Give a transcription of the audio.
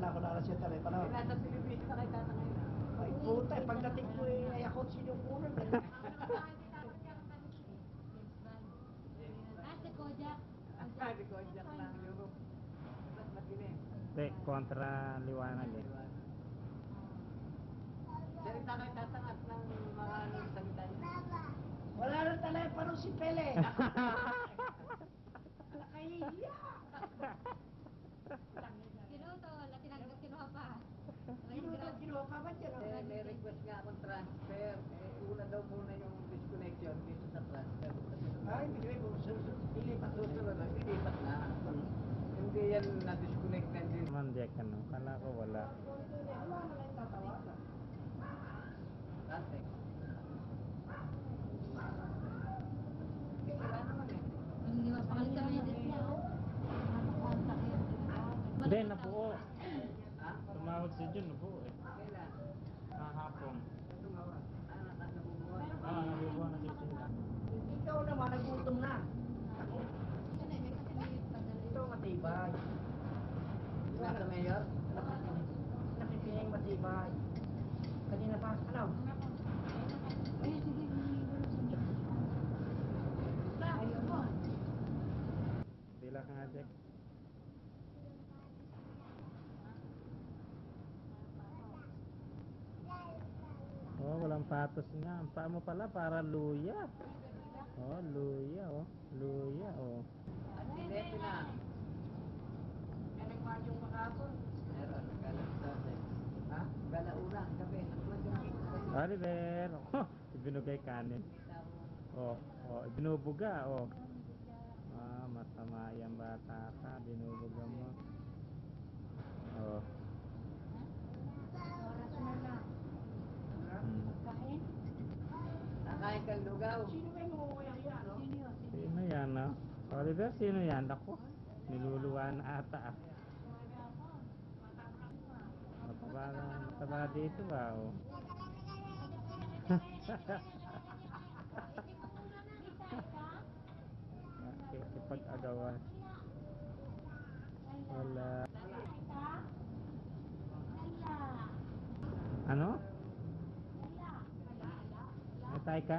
Kala ko na siya talaga. Parang, Nasa Pilipinas na kayo tatangay na. ay puta, pagdating ko ay ako sinukunan. Si Kojak. Sabi ko, Jack ng Europe. Mas matindi. Hindi, kontra liwanag eh. Salita kayo tatangat ng mga salita niya. Wala nang telepono si Pele. Nakahiya. Kinuha to, tinanggap kinuha pa. Kinuha pa ba dyan? Eh, may request nga akong transfer. Una daw muna yung disconnection dito sa transfer. Ay, bigay mo. Ilipat mo. Susunod, ilipat na. Hindi yan na-disconnect na din. Man, Jack, ano? Kala ko wala. Wala mo na yung tatawagan. Contact. Wala naman eh. Hindi mapakalit sa medit niya. Napakontak yan. Hindi, nabuo. Ha? Tumawag si Jun, nabuo eh. Kailan? Kahapon. Tumawag. Nabubuhay. Nabubuo na siya sila. Ikaw naman, nagutom na. Ako. Yan eh, may kasi may padala. Ito matibay. Nasa mayor? Nakipining matibay. Kanina pa, ano? Eh, sige, Ayun mo. Bila ka nga, Jack. Oh, walang patos nga. Ang paa mo pala para luya. Oh, luya, oh. Luya, oh. At sineto na. Yan ang madyong makapon. Meron, galang dati. Ha? Galauna, gabi. Oliver! Oh, ibinugay kanin. Oh, oh, ibinubuga, oh. Ah, masama yan bata ka. Binubuga mo. Oh. oras na lang. Hmm. Pagkain? Nakain kang lugaw. Sino ba yung mumuyang yan, no? Sino yun? Sino yan, no? Oliver, sino yan? Ako, niluluwa na ata, ah. Mataba dito ba, oh. Nakikipag-agawan. Wala. Ano? Natay ka?